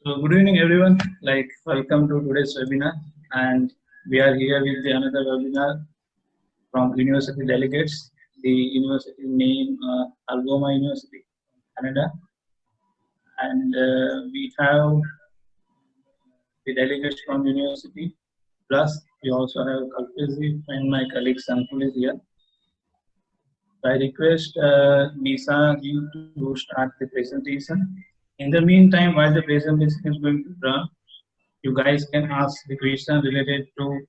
So good evening, everyone. Welcome to today's webinar, and we are here with another webinar from University Delegates. The university name Algoma University, Canada, and we have the delegates from university. Plus, we also have Kalpezi and my colleague Sankul is here. I request Nisha you to start the presentation. In the meantime, while the presentation is going to run, you guys can ask the question related to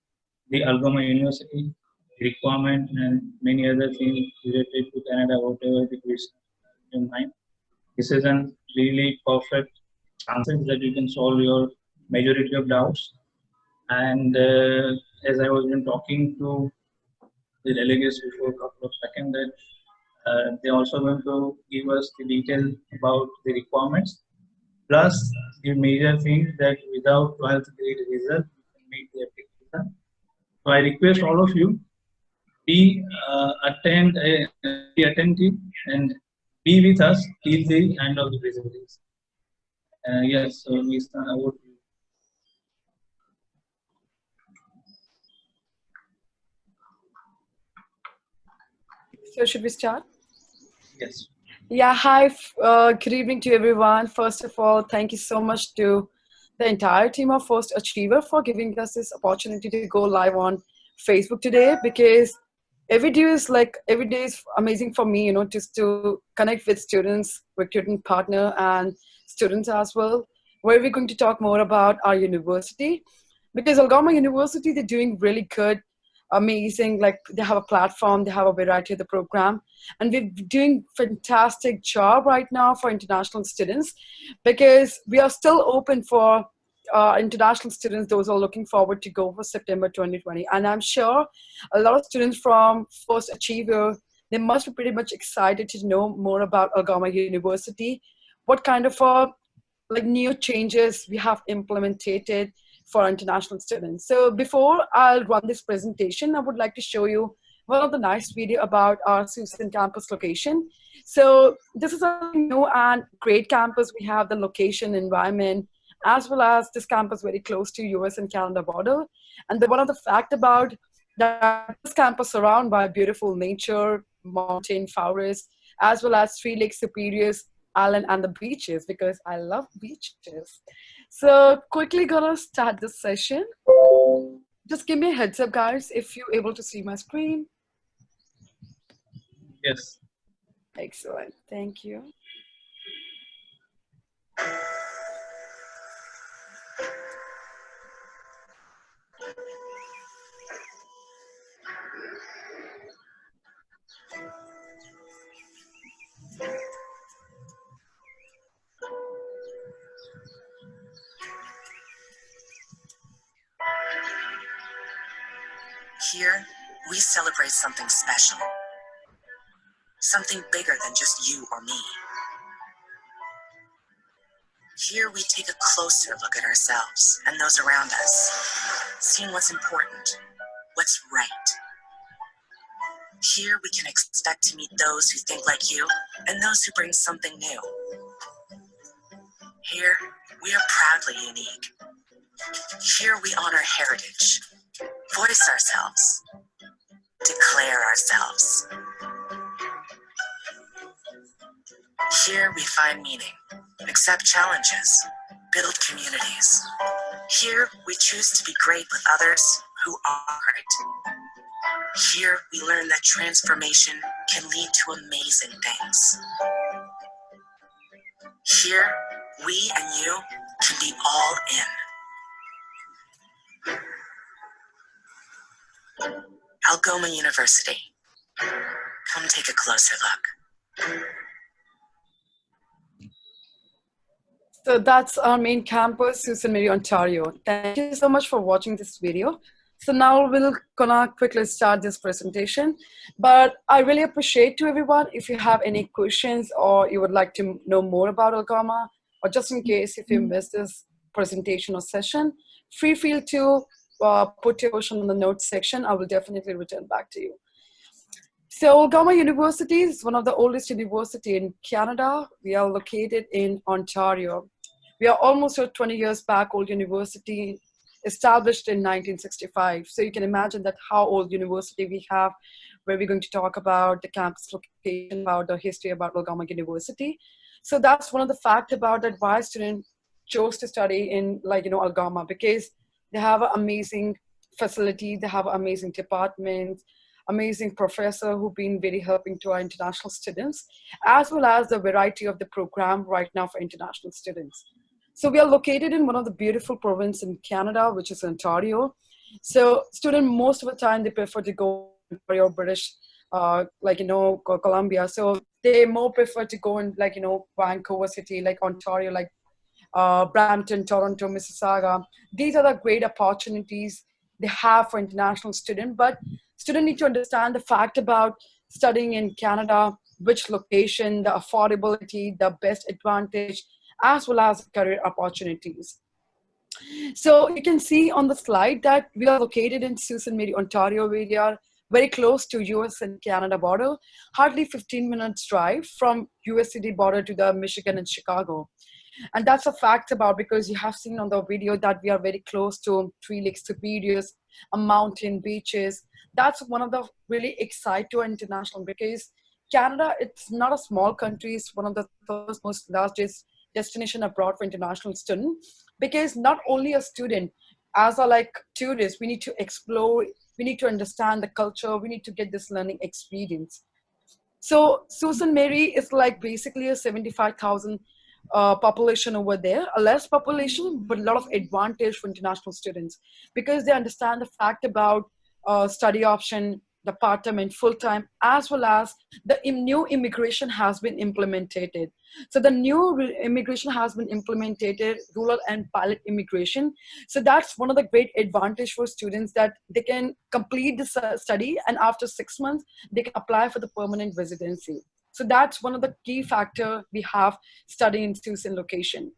the Algoma University requirement and many other things related to Canada, whatever the question in mind. This is a really perfect chances that you can solve your majority of doubts. And as I was been talking to the delegates before a couple of seconds, that they're also going to give us the detail about the requirements. Plus, the major thing that without 12th grade result, you can meet the application. So I request all of you be attentive and be with us till the end of the presentation. Yes, so Nisha, over to you. So should we start? Yes. Yeah, hi, good evening to everyone. First of all, thank you so much to the entire team of First Achiever for giving us this opportunity to go live on Facebook today, because every day is amazing for me, just to connect with students, recruitment partner and students as well, where we're going to talk more about our university, because Algoma University, they're doing really good, amazing, like they have a platform, they have a variety of the program, and we're doing fantastic job right now for international students, because we are still open for international students, those are looking forward to go for September 2020. And I'm sure a lot of students from First Achiever, they must be pretty much excited to know more about Algoma University, what kind of new changes we have implemented for international students. So before I'll run this presentation, I would like to show you one of the nice video about our Susan campus location. So this is a new and great campus. We have the location, environment, as well as this campus very close to US and Canada border. And one of the fact about that, this campus surrounded by beautiful nature, mountain, forest, as well as three lakes, Superiors Island, and the beaches, because I love beaches. So quickly gonna start this session. Just give me a heads up, guys, if you're able to see my screen. Yes. Excellent, thank you. Here, we celebrate something special. Something bigger than just you or me. Here, we take a closer look at ourselves and those around us, seeing what's important, what's right. Here, we can expect to meet those who think like you and those who bring something new. Here, we are proudly unique. Here, we honor heritage, voice ourselves, declare ourselves. Here we find meaning, accept challenges, build communities. Here we choose to be great with others who are great. Here we learn that transformation can lead to amazing things. Here we and you can be all in. Algoma University. Come take a closer look. So that's our main campus, Susan Mary, Ontario. Thank you so much for watching this video. So now we'll gonna quickly start this presentation. But I really appreciate to everyone, if you have any questions or you would like to know more about Algoma, or just in case if you missed this presentation or session, feel to put your question in the notes section. I will definitely return back to you. So Algoma University is one of the oldest universities in Canada. We are located in Ontario. We are almost 20 years back old university, established in 1965. So you can imagine that how old university we have, where we're going to talk about the campus location, about the history about Algoma University. So that's one of the fact about that why students chose to study in Algoma, because they have an amazing facility, they have amazing departments, amazing professor who've been very helping to our international students, as well as the variety of the program right now for international students. So we are located in one of the beautiful provinces in Canada, which is Ontario. So students, most of the time, they prefer to go to Ontario, British, Columbia. So they more prefer to go in Vancouver City, like Ontario, like Brampton, Toronto, Mississauga. These are the great opportunities they have for international students. But students need to understand the fact about studying in Canada, which location, the affordability, the best advantage, as well as career opportunities. So you can see on the slide that we are located in Sault Ste. Marie, Ontario. We are very close to US and Canada border, hardly 15 minutes drive from US city border to the Michigan and Chicago. And that's a fact about, because you have seen on the video that we are very close to Three Lakes Superiors, a mountain, beaches. That's one of the really exciting international, because Canada, it's not a small country. It's one of the first, most largest destination abroad for international students, because not only a student, as a tourist, we need to explore, we need to understand the culture, we need to get this learning experience. So Sault Ste. Marie is basically a 75,000 population over there, a less population, but a lot of advantage for international students, because they understand the fact about study option, the part-time and full-time, as well as the new immigration has been implemented. So the new immigration has been implemented, rural and pilot immigration. So that's one of the great advantage for students, that they can complete the study, and after 6 months, they can apply for the permanent residency. So that's one of the key factor we have studying in Tucson location.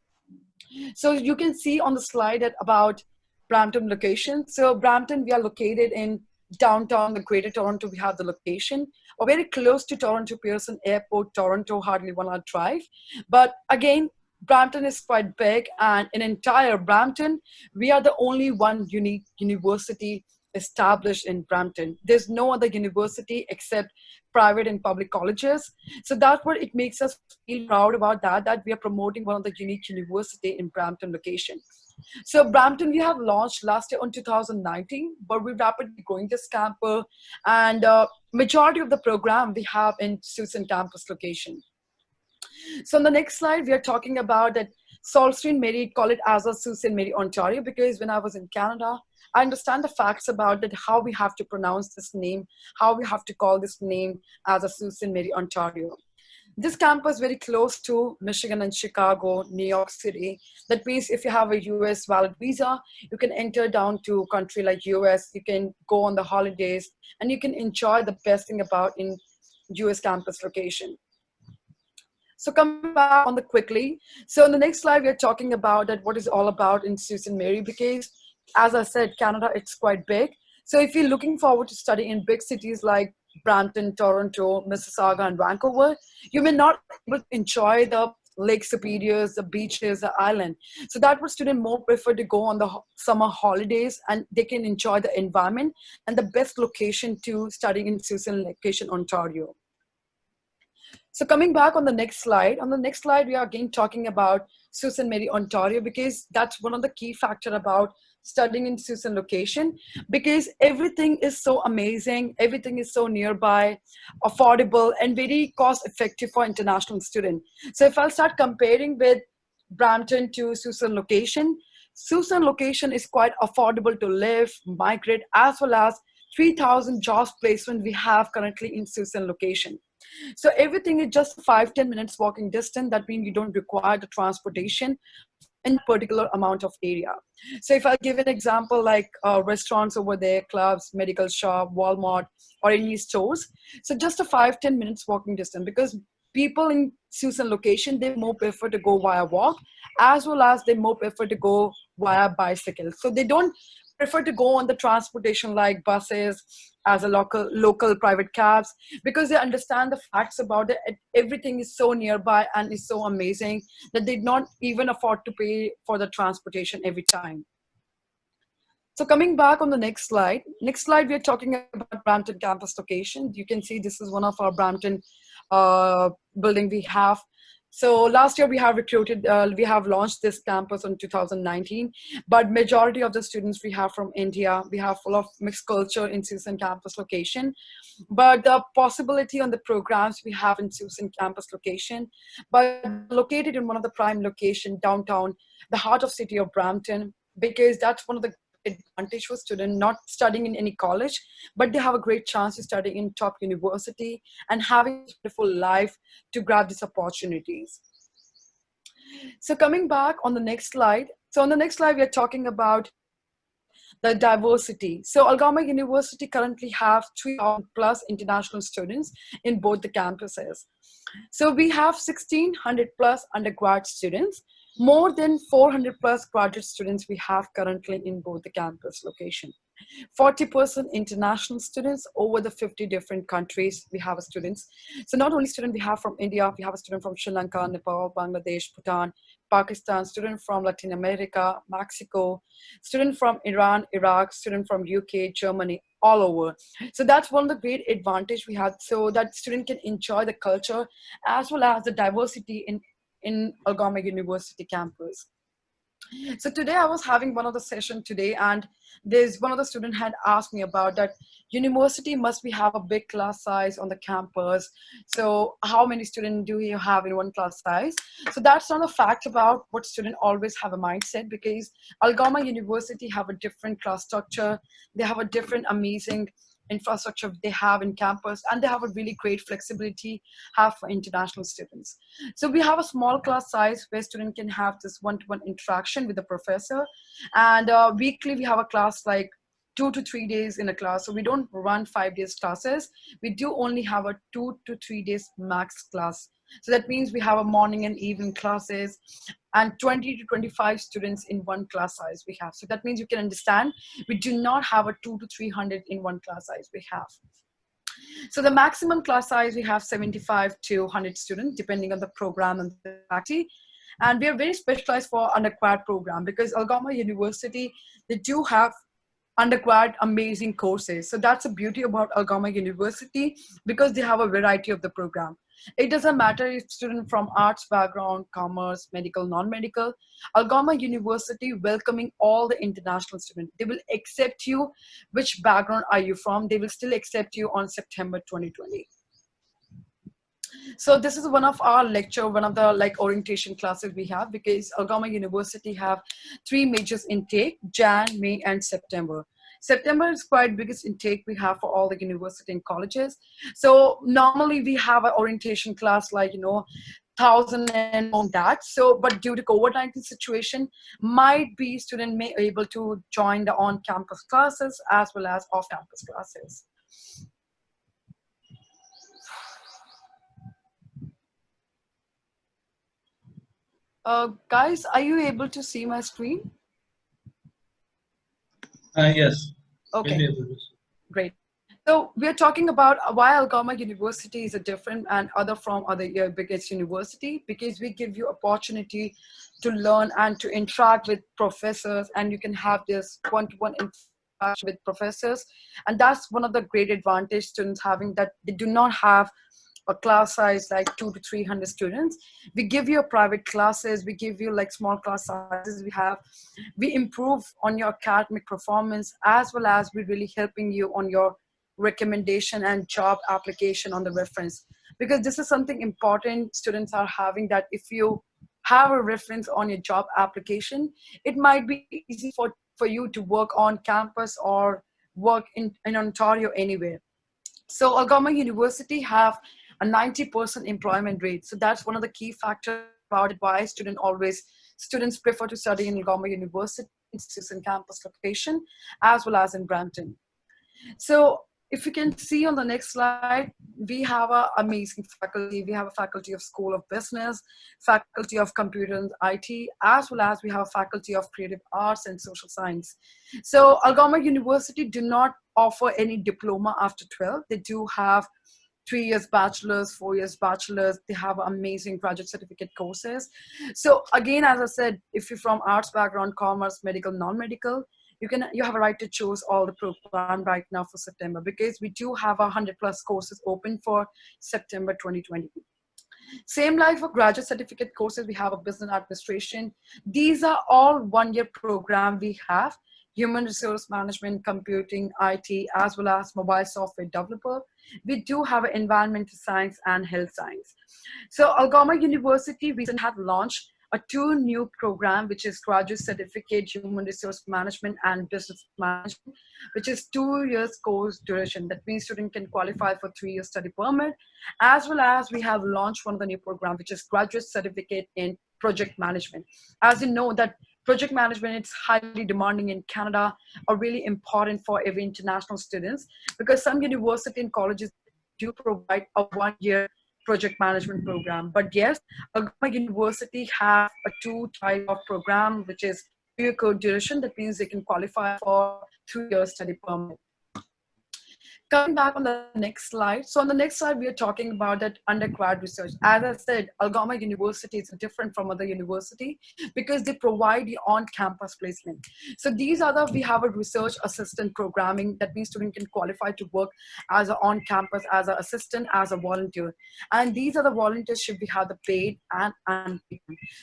So you can see on the slide about Brampton location. So Brampton, we are located in downtown, the Greater Toronto. We have the location, or very close to Toronto Pearson Airport, Toronto, hardly 1 hour drive. But again, Brampton is quite big, and in entire Brampton, we are the only one unique university established in Brampton. There's no other university except private and public colleges. So that's what it makes us feel proud about, that we are promoting one of the unique university in Brampton location. So Brampton, we have launched last year on 2019, but we're rapidly growing this campus, and majority of the program we have in Susan campus location. So on the next slide, we are talking about that Sault Ste. Marie, call it as a Sault Ste. Marie, Ontario, because when I was in Canada, I understand the facts about it, how we have to pronounce this name, how we have to call this name as a Sault Ste. Marie, Ontario. This campus is very close to Michigan and Chicago, New York City. That means if you have a US valid visa, you can enter down to a country like US, you can go on the holidays, and you can enjoy the best thing about in US campus location. So coming back on the quickly. So in the next slide, we are talking about that what is all about in Sault Ste. Marie, because as I said, Canada, it's quite big. So if you're looking forward to study in big cities like Brampton, Toronto, Mississauga, and Vancouver, you may not be able to enjoy the Lake Superiors, the beaches, the island. So that would students more prefer to go on the summer holidays, and they can enjoy the environment and the best location to study in Sault Ste. Location, Ontario. So coming back on the next slide, we are again talking about Sault Ste. Marie, Ontario, because that's one of the key factor about studying in Sault Ste. Location, because everything is so amazing, everything is so nearby, affordable, and very cost effective for international students. So if I'll start comparing with Brampton to Sault Ste. Location, Sault Ste. Location is quite affordable to live, migrate, as well as 3,000 jobs placement we have currently in Sault Ste. Location. So everything is just 5-10 minutes walking distance. That means you don't require the transportation in particular amount of area. So if I give an example, like restaurants over there, clubs, medical shop, Walmart, or any stores. So just a 5-10 minutes walking distance, because people in Sault Ste. Location, they more prefer to go via walk, as well as they more prefer to go via bicycle. So they don't prefer to go on the transportation like buses as a local private cabs, because they understand the facts about it. Everything is so nearby and is so amazing that they not even afford to pay for the transportation every time. So coming back on the next slide, we're talking about Brampton campus location. You can see this is one of our Brampton building we have. So last year we have launched this campus in 2019, but majority of the students we have from India. We have full of mixed culture in Susan campus location, but the possibility on the programs we have in Susan campus location, but located in one of the prime location downtown, the heart of city of Brampton, because that's one of the advantage for students not studying in any college, but they have a great chance to study in top university and having a beautiful life to grab these opportunities. So coming back on the next slide. So on the next slide, we are talking about the diversity. So Algoma University currently have 3,000 plus international students in both the campuses. So we have 1,600 plus undergrad students, more than 400 plus graduate students we have currently in both the campus location. 40% international students, over the 50 different countries we have students. So not only student we have from India, we have a student from Sri Lanka, Nepal, Bangladesh, Bhutan, Pakistan, student from Latin America, Mexico, student from Iran, Iraq, student from UK, Germany, all over. So that's one of the great advantage we have, so that student can enjoy the culture as well as the diversity in Algoma University campus. So today I was having one of the session today, and there's one of the student had asked me about that university must be have a big class size on the campus. So how many students do you have in one class size? So that's not a fact about what student always have a mindset, because Algoma University have a different class structure. They have a different amazing infrastructure they have in campus, and they have a really great flexibility have for international students. So we have a small class size where student can have this one-to-one interaction with the professor, and weekly we have a class like 2 to 3 days in a class. So we don't run 5 days classes. We do only have a 2 to 3 days max class. So that means we have a morning and evening classes, and 20 to 25 students in one class size we have. So that means you can understand we do not have a 2 to 300 in one class size we have. So the maximum class size we have 75 to 100 students depending on the program and the faculty. And we are very specialized for undergrad program, because Algoma University, they do have undergrad amazing courses. So that's the beauty about Algoma University, because they have a variety of the program. It doesn't matter if student from arts background, commerce, medical, non-medical. Algoma University welcoming all the international students. They will accept you which background are you from. They will still accept you on September 2020. So this is one of our lecture, one of the like orientation classes we have, because Algoma University have 3 major intake: Jan, May, and September. September is quite biggest intake we have for all the university and colleges. So normally we have an orientation class like, 1,000 and on that. So, but due to COVID-19 situation, might be student may able to join the on-campus classes as well as off-campus classes. Guys, are you able to see my screen? Yes. Okay, great. So we're talking about why Algoma University is a different and other from other biggest university, because we give you opportunity to learn and to interact with professors, and you can have this one-to-one interaction with professors. And that's one of the great advantage students having, that they do not have a class size like 2 to 300 students. We give you private classes, we give you like small class sizes we improve on your academic performance, as well as we're really helping you on your recommendation and job application on the reference, because this is something important students are having, that if you have a reference on your job application, it might be easy for you to work on campus or work in Ontario anywhere. So Algoma University have a 90% employment rate. So that's one of the key factors about it, why students prefer to study in Algoma University in campus location, as well as in Brampton. So if you can see on the next slide, we have an amazing faculty. We have a faculty of School of Business, faculty of Computer and IT, as well as we have a faculty of Creative Arts and Social Science. So Algoma University do not offer any diploma after 12. They do have 3 years bachelor's, 4 years bachelor's. They have amazing graduate certificate courses. So again, as I said, if you're from arts background, commerce, medical, non-medical, you have a right to choose all the program right now for September, because we do have 100+ courses open for September 2020. Same like for graduate certificate courses, we have a business administration. These are all 1-year program we have. Human resource management, computing, IT, as well as mobile software developer. We do have environmental science and health science. So Algoma University recently had launched a 2 new program, which is graduate certificate, human resource management and business management, which is 2 years course duration. That means student can qualify for 3 years study permit, as well as we have launched one of the new program, which is graduate certificate in project management. As you know that project management is highly demanding in Canada, are really important for every international students, because some university and colleges do provide a 1-year project management program. But yes, Algoma University have a 2 type of program, which is 2-year course duration. That means they can qualify for 3 years study permit. Coming back on the next slide. So on the next slide, we are talking about that undergrad research. As I said, Algoma University is different from other university because they provide the on-campus placement. So these are we have a research assistant programming. That means student can qualify to work as an on-campus, as an assistant, as a volunteer. And these are the volunteership we have the paid and unpaid.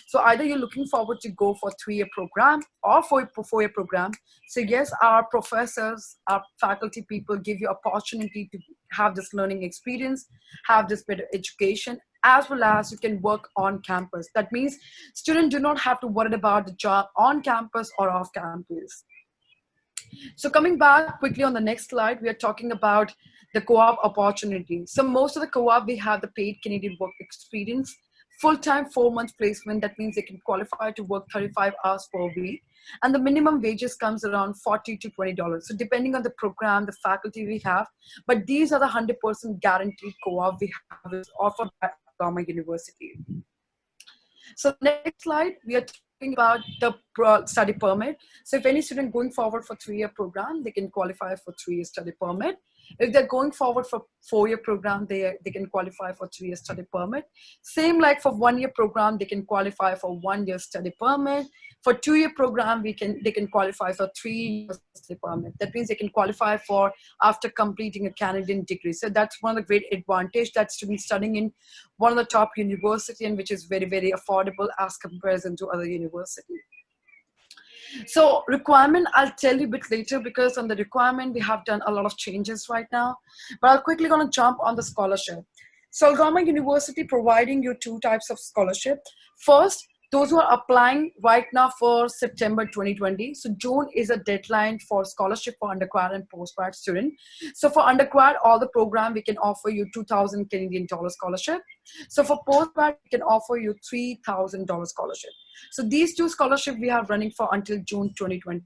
So either you're looking forward to go for 3-year program or for 4-year program. So yes, our professors, our faculty people give you opportunity to have this learning experience, have this better education, as well as you can work on campus. That means students do not have to worry about the job on campus or off campus. So coming back quickly on the next slide, we are talking about the co-op opportunity. So most of the co-op, we have the paid Canadian work experience, full-time 4-month placement. That means they can qualify to work 35 hours per week. And the minimum wages comes around $40 to $20. So depending on the program, the faculty we have, but these are the 100% guaranteed co-op we have is offered by Algoma University. So next slide, we are talking about the study permit. So if any student going forward for 3-year program, they can qualify for 3-year study permit. If they're going forward for 4-year program, they can qualify for 3-year study permit. Same like for 1-year program, they can qualify for 1-year study permit. For 2-year program, they can qualify for 3 years study permit. That means they can qualify for after completing a Canadian degree. So that's one of the great advantage that students studying in one of the top university, and which is very, very affordable as comparison to other universities. So requirement, I'll tell you a bit later, because on the requirement, we have done a lot of changes right now, but I'll quickly gonna jump on the scholarship. So Algoma University providing you 2 types of scholarship. First, those who are applying right now for September 2020. So June is a deadline for scholarship for undergrad and postgrad student. So for undergrad, all the program, we can offer you 2,000 Canadian dollars scholarship. So for postgrad, we can offer you $3,000 scholarship. So these 2 scholarships we have running for until June 2020.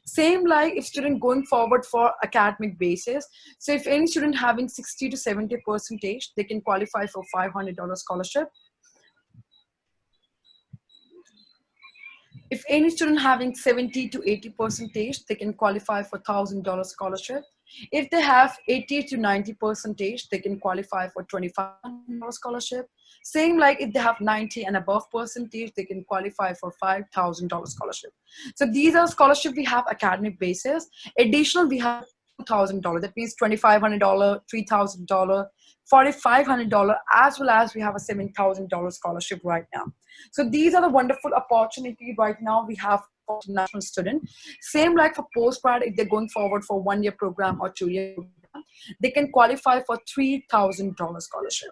Same like if student going forward for academic basis. So if any student having 60 to 70%, they can qualify for $500 scholarship. If any student having 70 to 80%, they can qualify for $1,000 scholarship. If they have 80 to 90%, they can qualify for $2,500 scholarship. Same like if they have 90 and above percentage, they can qualify for $5,000 scholarship. So these are scholarship we have academic basis. Additional, we have $2,000. That means $2,500, $3,000, $4,500, as well as we have a $7,000 scholarship right now. So these are the wonderful opportunity right now we have for international student. Same like for postgrad, if they're going forward for 1-year program or 2-year program, they can qualify for $3,000 scholarship.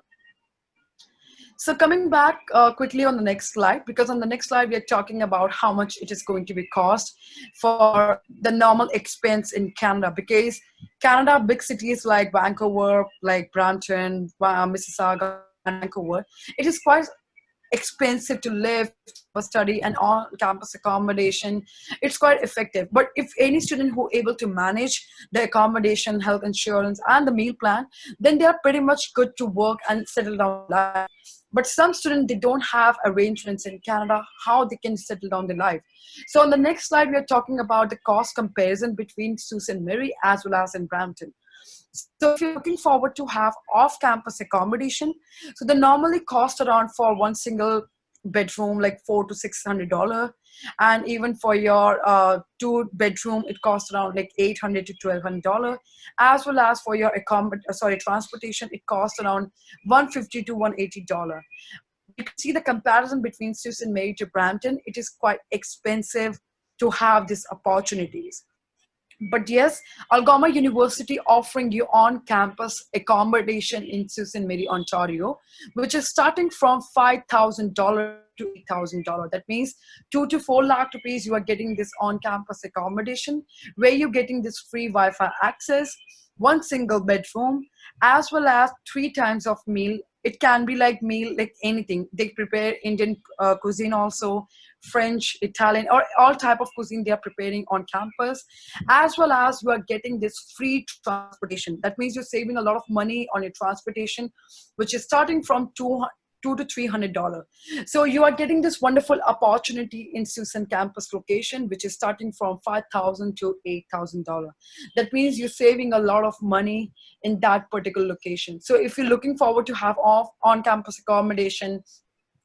So coming back quickly on the next slide, because on the next slide, we are talking about how much it is going to be cost for the normal expense in Canada, because Canada, big cities like Vancouver, like Brampton, Mississauga, and Vancouver, it is quite expensive to live, study and on-campus accommodation, it's quite effective. But if any student who able to manage the accommodation, health insurance, and the meal plan, then they are pretty much good to work and settle down life. But some students, they don't have arrangements in Canada, how they can settle down their life. So on the next slide, we are talking about the cost comparison between Sault Ste. Marie as well as in Brampton. So if you're looking forward to have off-campus accommodation, so they normally cost around for one single bedroom like $400 to $600, and even for your two bedroom it costs around like $800 to $1,200, as well as for your transportation it costs around $150 to $180. You can see the comparison between Sault Ste. Marie to Brampton. It is quite expensive to have these opportunities. But yes, Algoma University offering you on-campus accommodation in Sault Ste. Marie, Ontario, which is starting from $5,000 to $8,000. That means 2 to 4 lakh rupees. You are getting this on-campus accommodation where you're getting this free Wi-Fi access, one single bedroom, as well as 3 times of meal. It can be like meal, like anything. They prepare Indian cuisine also, French, Italian, or all type of cuisine they are preparing on campus, as well as you are getting this free transportation. That means you're saving a lot of money on your transportation, which is starting from $200 to $300. So you are getting this wonderful opportunity in Sault Ste. Campus location, which is starting from $5,000 to $8,000. That means you're saving a lot of money in that particular location. So if you're looking forward to have on-campus accommodation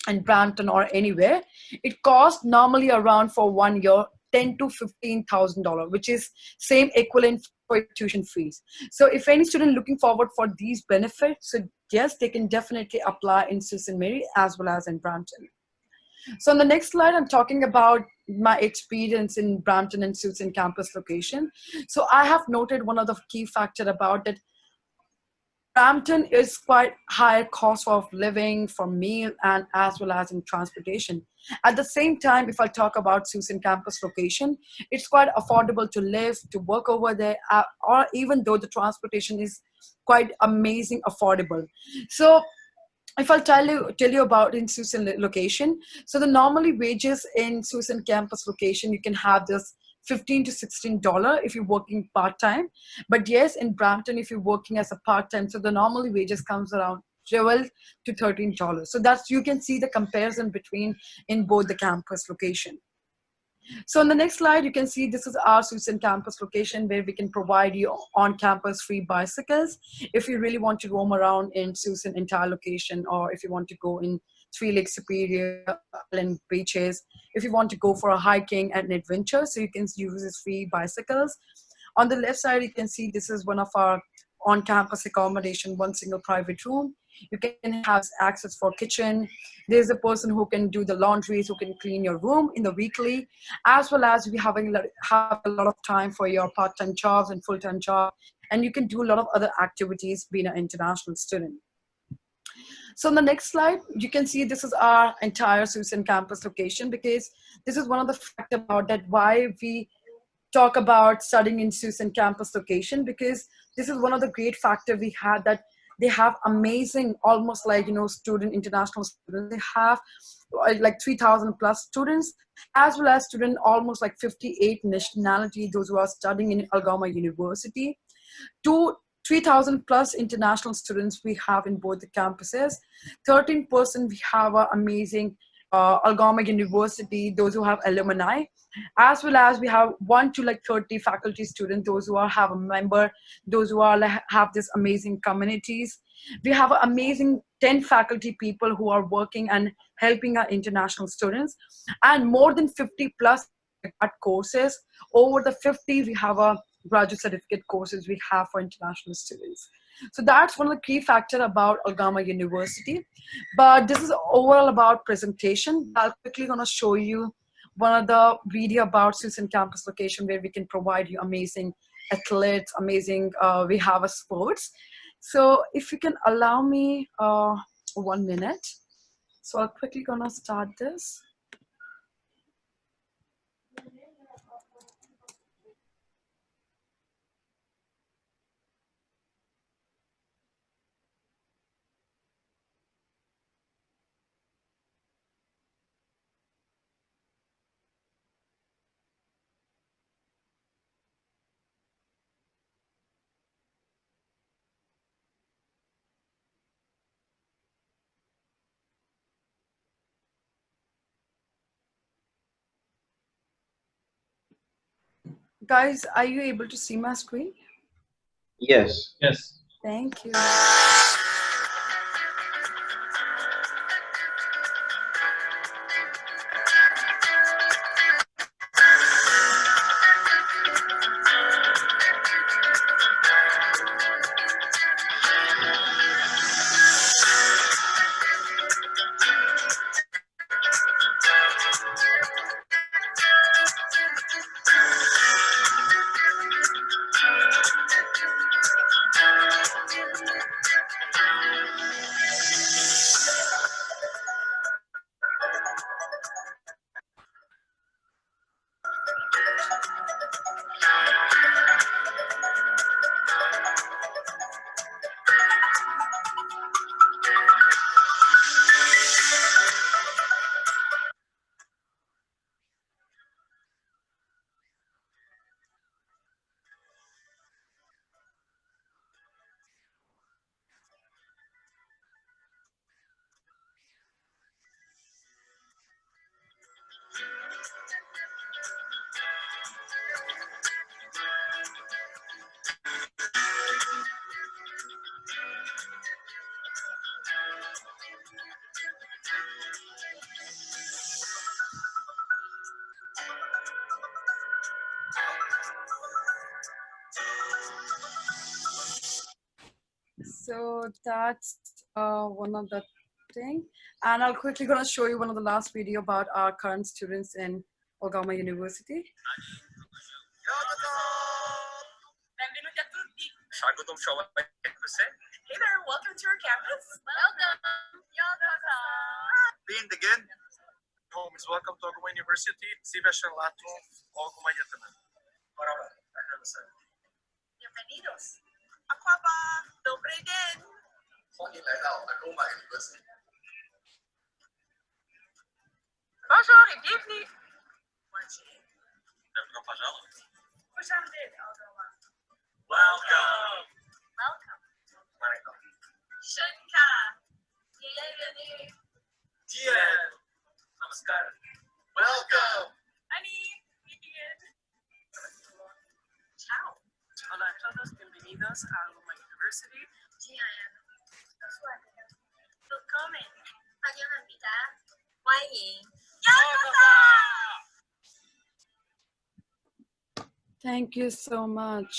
in Brampton or anywhere, it costs normally around for 1 year $10,000 to $15,000, which is same equivalent for tuition fees. So if any student looking forward for these benefits, so yes, they can definitely apply in Sault Ste. Marie as well as in Brampton. So on the next slide, I'm talking about my experience in Brampton and Sault Ste. Campus location. So I have noted one of the key factor about that Brampton is quite higher cost of living for meal and as well as in transportation. At the same time, if I talk about Sault Ste. Campus location, it's quite affordable to live, to work over there, or even though the transportation is quite amazing affordable. So if I'll tell you about in Sault Ste. Location, so the normally wages in Sault Ste. Campus location, you can have this $15 to $16 if you're working part-time. But yes, in Brampton, if you're working as a part-time, so the normally wages comes around $12 to $13. So that's, you can see the comparison between in both the campus location. So on the next slide, you can see this is our Sault Ste. Campus location where we can provide you on-campus free bicycles if you really want to roam around in Sault Ste. Entire location, or if you want to go in Three Lakes Superior, Island beaches, if you want to go for a hiking and an adventure, so you can use these free bicycles. On the left side, you can see this is one of our on-campus accommodation, one single private room. You can have access for kitchen. There's a person who can do the laundries, who can clean your room in the weekly, as well as we have a lot of time for your part-time jobs and full-time job. And you can do a lot of other activities being an international student. So on the next slide, you can see this is our entire Sault Ste. Campus location, because this is one of the factors about that why we talk about studying in Sault Ste. Campus location, because this is one of the great factors we had, that they have amazing, almost like, international students. They have like 3,000 plus students, as well as students almost like 58 nationality, those who are studying in Algoma University. 3,000 plus international students we have in both the campuses. 13% we have an amazing Algoma University, those who have alumni, as well as we have 1 to like 30 faculty students, those who have a member, those who are have this amazing communities. We have an amazing 10 faculty people who are working and helping our international students, and more than 50 plus courses. Over the 50, we have a graduate certificate courses we have for international students. So that's one of the key factors about Algoma University. But this is overall about presentation. I'll quickly gonna show you one of the video about Sault Ste. Campus location where we can provide you amazing athletes, amazing, we have a sports. So if you can allow me 1 minute. So I'll quickly gonna start this. Guys, are you able to see my screen? Yes. Yes. Thank you. So that's one of the thing. And I'll quickly gonna show you one of the last video about our current students in Algoma University. Benvenuti a tutti. স্বাগতম সবাই ক্যাম্পাসে। Hey there, welcome to our campus. Welcome. Being again. Homes, welcome to Algoma University. Szívesen látunk Algoma Egyetemen. Marhaba, ahlan wa sahlan. Bienvenidos. Akaba, добрый день. 欢迎来到 Algoma University. Bonjour et bienvenue. Bonjour. Добро пожаловать. خوش آمدید Algoma. Welcome. Welcome. Welcome. Shanka. Bienvenue. Dear. Namaskar. Welcome. Ani. Bien. Ciao. Hola a todos, bienvenidos a Algoma University. Willkommen. 환영합니다. 欢迎. Thank you so much.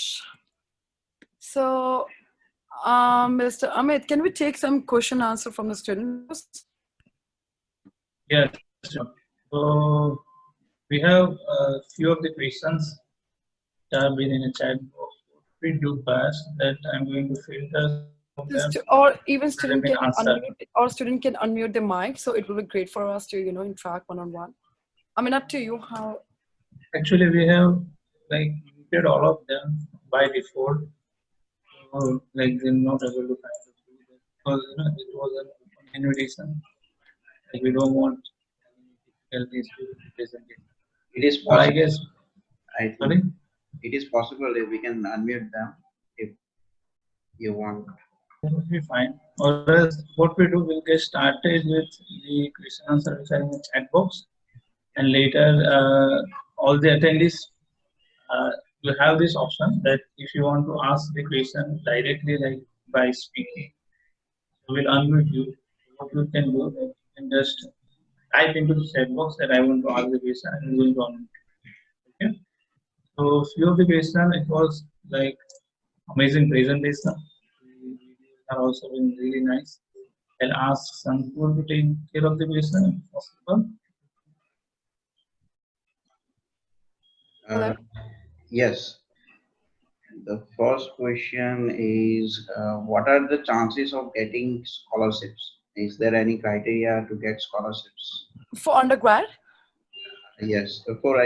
So, Mr. Amit, can we take some question answer from the students? Yes. Sure. So we have a few of the questions that have been in a chat box. We do fast that I'm going to filter them. Or even student been can answered. unmute, or student can unmute the mic, so it will be great for us to interact one-on-one. I mean, up to you how. Actually, we have like muted all of them by default. So, like they're not able to find it because it was an open invitation. Like we don't want any difficulties to present it. It is But I possible. guess I think sorry. it is possible if we can unmute them if you want. That would be fine. Or else, what we do, we'll get started with the question answer which are in the chat box, and later all the attendees will have this option that if you want to ask the question directly, like by speaking, we will unmute you. What you can do, like you can just type into the chat box that I want to ask the question, and we're going to unmute you. Okay. So few of the question, it was like amazing presentation. Are also been really nice. I'll ask Sankur to take care of the question if possible. Yes. The first question is what are the chances of getting scholarships? Is there any criteria to get scholarships? For undergrad? Yes, for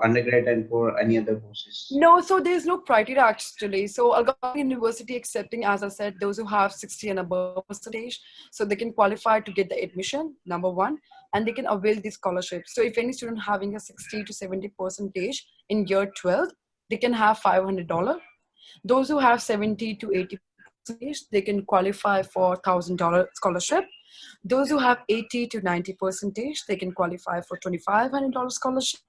undergrad and for any other courses. No, so there's no criteria actually. So Algoma University accepting, as I said, those who have 60 and above percentage, so they can qualify to get the admission, number one, and they can avail the scholarship. So if any student having a 60 to 70 percentage in year 12, they can have $500. Those who have 70 to 80 percentage, they can qualify for $1,000 scholarship. Those who have 80 to 90 percentage, they can qualify for $2,500 scholarship.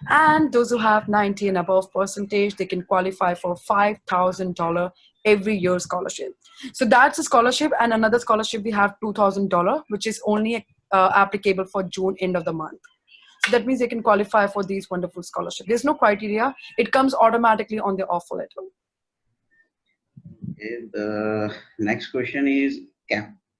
And those who have 90 and above percentage, they can qualify for $5,000 every year scholarship. So that's a scholarship. And another scholarship, we have $2,000, which is only applicable for June end of the month. So that means they can qualify for these wonderful scholarships. There's no criteria. It comes automatically on the offer letter. Okay, the next question is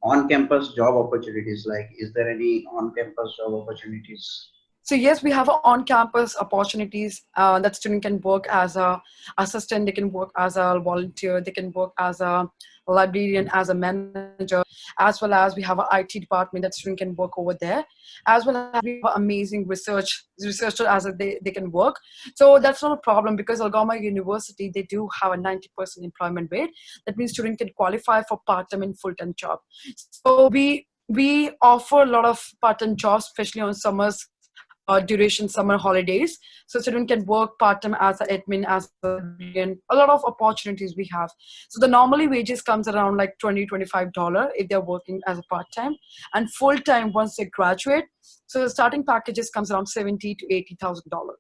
on-campus job opportunities. Like, is there any on-campus job opportunities? So yes, we have on-campus opportunities that student can work as a assistant, they can work as a volunteer, they can work as a librarian, as a manager, as well as we have an IT department that student can work over there, as well as we have amazing researcher as they can work. So that's not a problem because Algoma University, they do have a 90% employment rate. That means student can qualify for part-time and full-time job. So we offer a lot of part-time jobs, especially on summers duration summer holidays. So student can work part-time as an admin, as a librarian, a lot of opportunities we have. So the normally wages comes around like $20-25 if they're working as a part-time, and full-time once they graduate. So the starting packages comes around $70,000 to $80,000.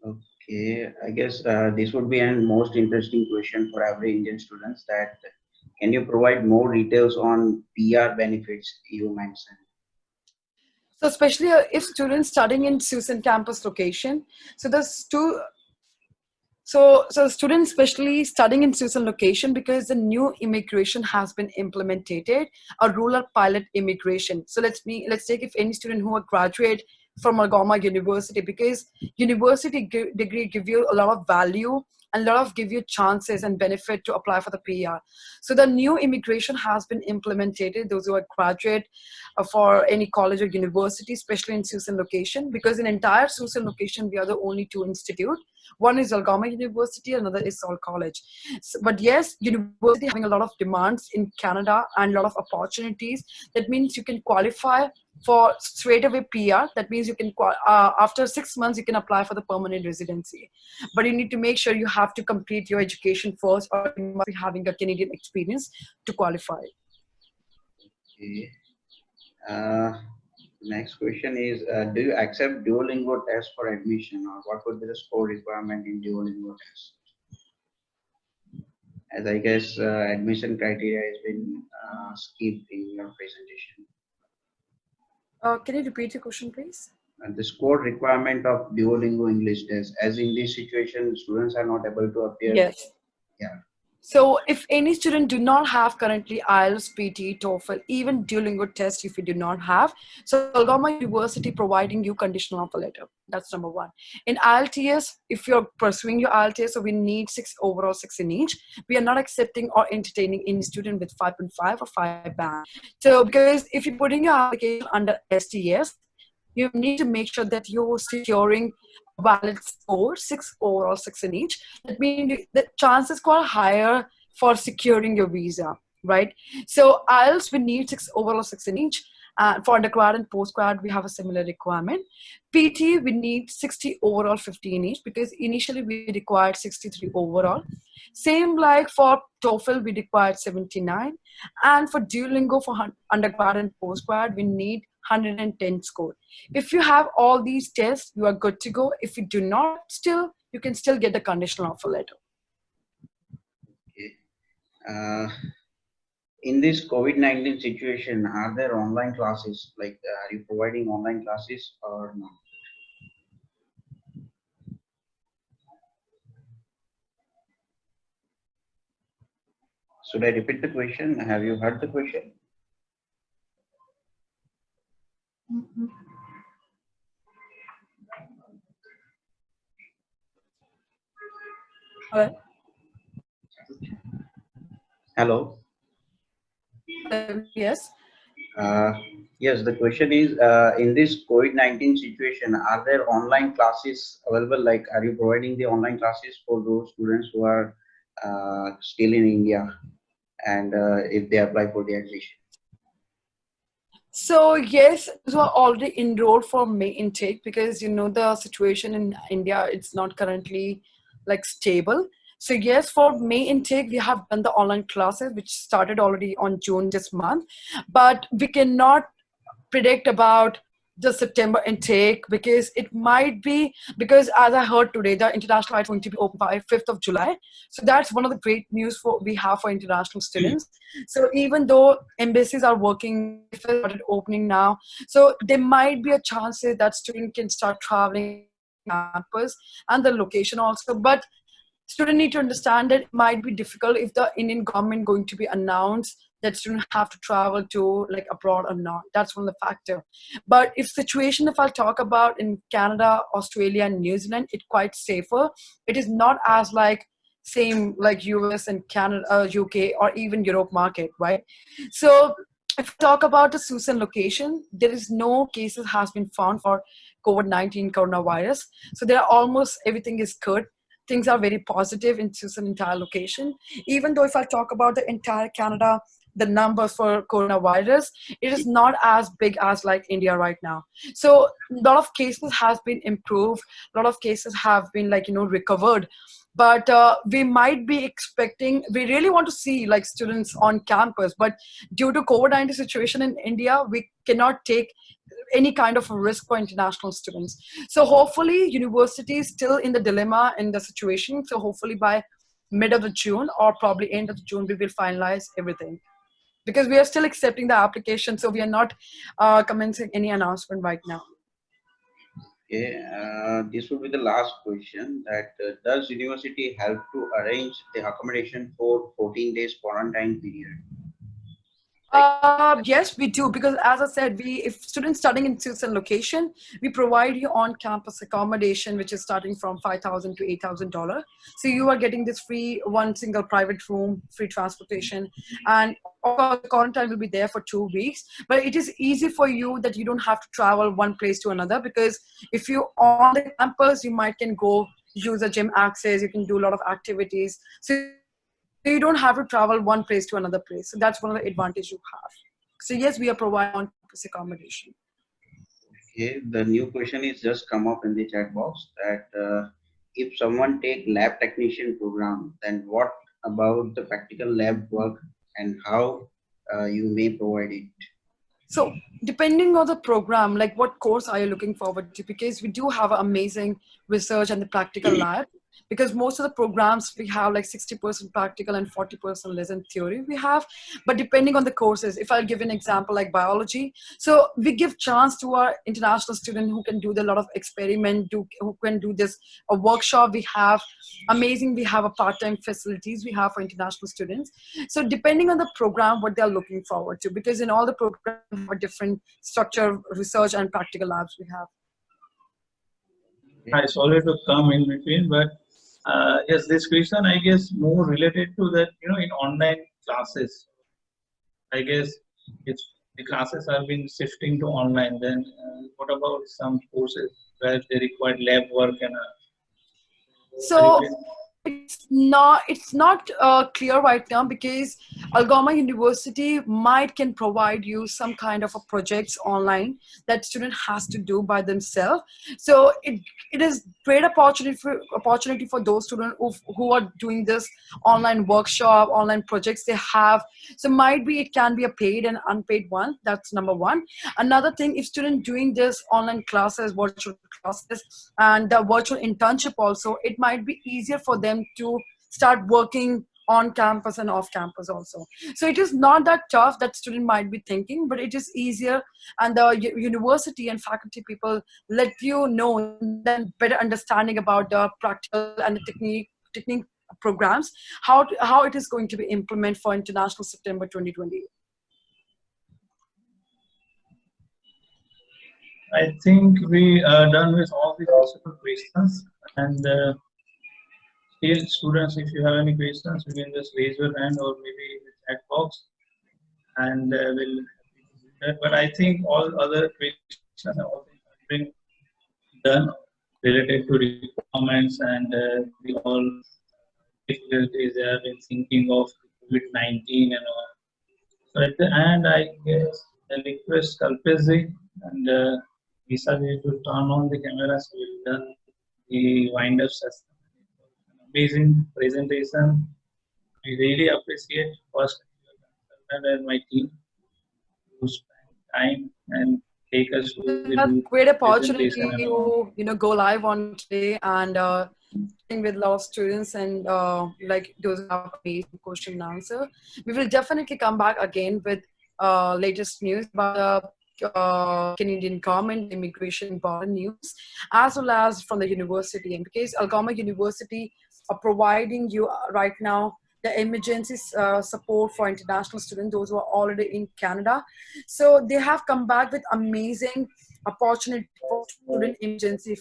Okay, I guess this would be an most interesting question for every Indian students. That can you provide more details on PR benefits you mentioned? So especially if students studying in Susan campus location, so there's two. So students especially studying in Susan location because the new immigration has been implemented, a rural pilot immigration. So let's take if any student who are graduate from Algoma University, because university degree give you a lot of value and a lot of give you chances and benefit to apply for the PR. So the new immigration has been implemented, those who are graduate for any college or university, especially in Susan location, because in entire Susan location, we are the only two institute. One is Algoma University, another is Saul College. So, but yes, university having a lot of demands in Canada and a lot of opportunities. That means you can qualify for straight away PR. That means you can, after 6 months, you can apply for the permanent residency. But you need to make sure you have to complete your education first, or you must be having a Canadian experience to qualify. Okay. Next question is, do you accept Duolingo test for admission, or what would be the score requirement in Duolingo test? As I guess admission criteria has been skipped in your presentation. Can you repeat your question, please? And the score requirement of Duolingo English test, as in this situation, students are not able to appear. Yes. Yeah. So if any student do not have currently IELTS, PT, TOEFL, even Duolingo test, if you do not have, so Algoma University providing you conditional offer letter. That's number one. In IELTS, if you're pursuing your IELTS, so we need 6 overall, 6 in each. We are not accepting or entertaining any student with 5.5 or 5 band. So because if you're putting your application under STS, you need to make sure that you're securing a valid score, 6 overall, 6 in each. That means the chances quite higher for securing your visa, right? So IELTS, we need 6 overall, 6 in each. For undergrad and postgrad, we have a similar requirement. PT, we need 60 overall, 50 in each, because initially we required 63 overall. Same like for TOEFL, we required 79. And for Duolingo, for undergrad and postgrad, we need 110 score. If you have all these tests, you are good to go. If you do not, you can still get the conditional offer letter. Okay. In this COVID-19 situation, are there online classes? Like, are you providing online classes or not? Should I repeat the question? Have you heard the question? Hello? Hello. Yes. Yes, the question is, in this COVID-19 situation, are there online classes available? Like, are you providing the online classes for those students who are still in India, and if they apply for the admission? So yes, those are already enrolled for May intake, because you know the situation in India, it's not currently like stable. So yes, for May intake, we have done the online classes, which started already on June this month, but we cannot predict about the September intake, because it might be, because as I heard today, the international flight is going to be open by 5th of July. So that's one of the great news we have for international students. So even though embassies are working, if they started opening now, so there might be a chance that students can start traveling campus and the location also. But students need to understand that it might be difficult if the Indian government going to be announced that students have to travel to like abroad or not. That's one of the factor. But if situation, if I'll talk about in Canada, Australia, and New Zealand, it's quite safer. It is not as like same like US and Canada, UK, or even Europe market, right? So if we talk about the Susan location, there is no cases has been found for COVID-19 coronavirus. So there are almost everything is good. Things are very positive in Susan entire location. Even though if I talk about the entire Canada, the numbers for coronavirus, it is not as big as like India right now. So a lot of cases has been improved. A lot of cases have been like, recovered. But we might be expecting, we really want to see like students on campus, but due to COVID-19 situation in India, we cannot take any kind of a risk for international students. So hopefully university is still in the dilemma in the situation. So hopefully by mid of the June or probably end of June, we will finalize everything, because we are still accepting the application. So we are not commencing any announcement right now. Okay, this will be the last question. That does university help to arrange the accommodation for 14 days quarantine period? Yes, we do, because as I said, if students studying in Tucson location, we provide you on-campus accommodation, which is starting from $5,000 to $8,000. So you are getting this free one single private room, free transportation, and of course, quarantine will be there for 2 weeks. But it is easy for you that you don't have to travel one place to another, because if you on the campus, you might can go use a gym access, you can do a lot of activities. So you don't have to travel one place to another place. So that's one of the advantages you have. So yes, we are providing on-campus accommodation. Okay, the new question is just come up in the chat box that if someone take lab technician program, then what about the practical lab work and how you may provide it? So depending on the program, like what course are you looking forward to? Because we do have amazing research and the practical lab. Because most of the programs we have like 60% practical and 40% less in theory we have. But depending on the courses, if I'll give an example like biology, so we give chance to our international student who can do a lot of experiment, who can do this a workshop. We have amazing, we have a part-time facilities we have for international students. So depending on the program, what they're looking forward to, because in all the programs we have a different structure, research and practical labs we have. I sorry to come in between, but yes, this question I guess more related to that, in online classes. I guess if the classes have been shifting to online, then what about some courses where they require lab work and are you So it's not clear right now, because Algoma University might can provide you some kind of a projects online that student has to do by themselves. So it is great opportunity for those students who are doing this online workshop, online projects they have. So might be it can be a paid and unpaid one. That's number one. Another thing, if student doing this online classes, virtual classes, and the virtual internship also, it might be easier for them to start working on campus and off campus also. So it is not that tough that student might be thinking, but it is easier, and the university and faculty people let you know then better understanding about the practical and the technique programs, how it is going to be implemented for international September 2020. I think we are done with all the possible questions. And still, students, if you have any questions, you can just raise your hand or maybe in the chat box, and we'll do that. But I think all other questions have all been done related to requirements and the all difficulties they have been thinking of COVID-19 and all. So at the end, I guess I request Kalpesh and Nisha to turn on the camera, so we've done the wind-up session. Amazing presentation. We really appreciate first your consultant and my team who spent time and take us through the That's a great opportunity presentation and all. to go live on today and with a lot of students and like those who have amazing question and answer. We will definitely come back again with latest news about Canadian government immigration border news, as well as from the university. And because Algoma University are providing you right now the emergency support for international students, those who are already in Canada. So they have come back with amazing opportunity for student emergency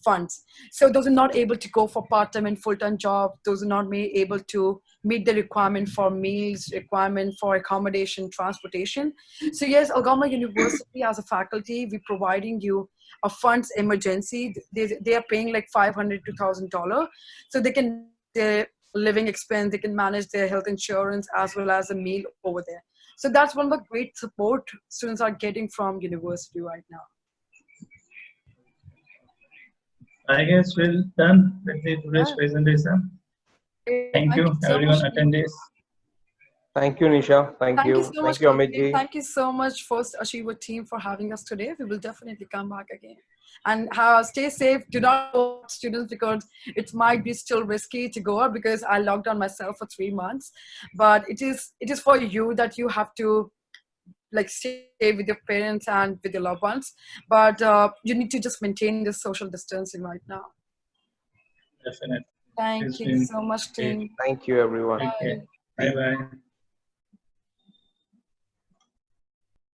funds. So those are not able to go for part-time and full-time job, those are not able to meet the requirement for meals, requirement for accommodation, transportation. So yes, Algoma University as a faculty, we're providing you a funds emergency. They are paying like $500 to $1,000, so they can their living expense, they can manage their health insurance as well as a meal over there. So that's one of the great support students are getting from university right now. I guess we're done with today's presentation. Thank you, so everyone much. attendees. Thank you, Nisha. Thank you. So much, Thank you, Amit. Thank you so much, First Achiever team, for having us today. We will definitely come back again. And stay safe. Do not go out, students, because it might be still risky to go out, because I locked down myself for 3 months. But it is for you that you have to like stay with your parents and with your loved ones. But you need to just maintain this social distancing right now. Definitely. Thank you so much, team. Thank you, everyone. Bye bye.